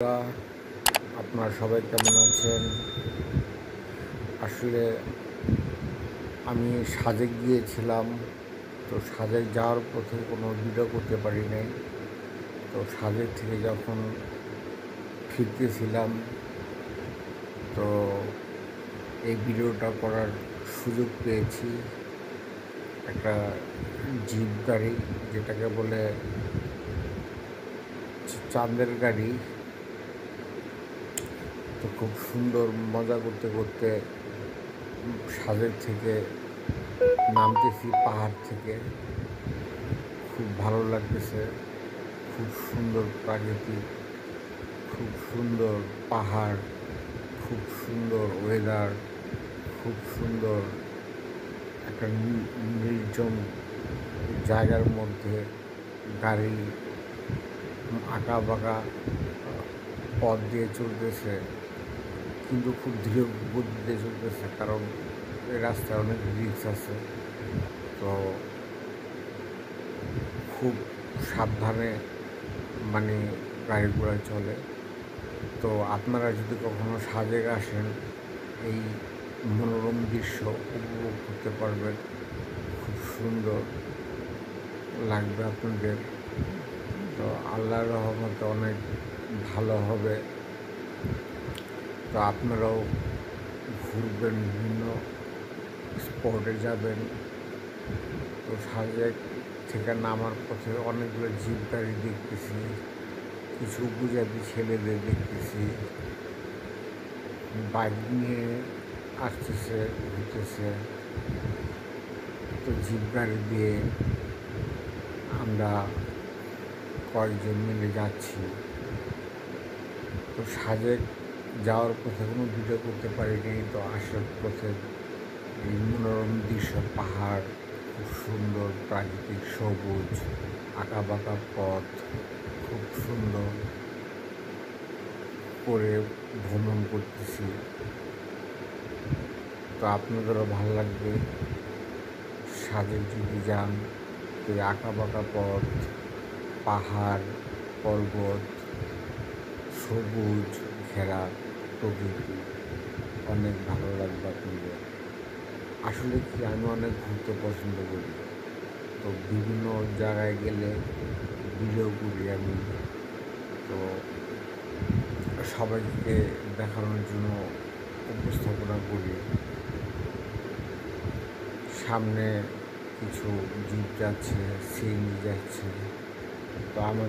বন্ধুরা, আপনারা সবাই কেমন আছেন? আসলে আমি সাজেক গিয়েছিলাম। তো সাজেক যাওয়ার পথে কোনো ভিডিও করতে পারি নাই। তো সাজেক থেকে যখন ফিরতেছিলাম, তো এই ভিডিওটা করার সুযোগ পেয়েছি। একটা জিপ গাড়ি, যেটাকে বলে চাঁদের গাড়ি, তো খুব সুন্দর মজা করতে করতে সাজেক থেকে নামতেছি পাহাড় থেকে। খুব ভালো লাগতেছে, খুব সুন্দর প্রাকৃতিক, খুব সুন্দর পাহাড়, খুব সুন্দর ওয়েদার, খুব সুন্দর একটা নির্জন জায়গার মধ্যে গাড়ি আঁকা বাঁকা পথ দিয়ে চলতেছে, কিন্তু খুব ধীরে গতিতে চলতেছে, কারণ এই রাস্তায় অনেক রিস্ক আছে। তো খুব সাবধানে গাড়ি ঘোড়া চলে। তো আপনারা যদি কখনো সাজেক আসেন, এই মনোরম দৃশ্য উপভোগ করতে পারবেন। খুব সুন্দর লাগবে আপনাদের। তো আল্লাহর রহমতে অনেক ভালো হবে। তো আপনারাও ঘুরবেন, বিভিন্ন স্পটে যাবেন। তো সাজেক থেকে নামার পথে অনেকগুলো জিপ গাড়ি দেখতেছি, কিছু উপজাতি ছেলেদের দেখতেছি, বাইক নিয়ে আসতেছে, ঘুরতেছে। তো জিপ গাড়ি দিয়ে আমরা কয়েকজন মিলে যাচ্ছি। তো সাজেক যাওয়ার পথে কোনো ভিডিও করতে পারিনি। তো আসার পথে এই মনোরম দৃশ্য, পাহাড়, খুব সুন্দর প্রাকৃতিক সবুজ, আঁকা বাঁকা পথ, খুব সুন্দর করে ভ্রমণ করতেছি। তো আপনাদেরও ভালো লাগবে সাজেক যদি যান। তো এই আঁকা বাঁকা পথ, পাহাড়, পর্বত, সবুজ ঘেরা প্রকৃতি অনেক ভালো লাগবে আপনাদের। আসলে কি, আমি অনেক ঘুরতে পছন্দ করি। তো বিভিন্ন জায়গায় গেলে ভিডিও করি আমি। তো সবাইকে দেখানোর জন্য উপস্থাপনা করি। সামনে কিছু জিপ যাচ্ছে, সিএনজি যাচ্ছে। তো আমার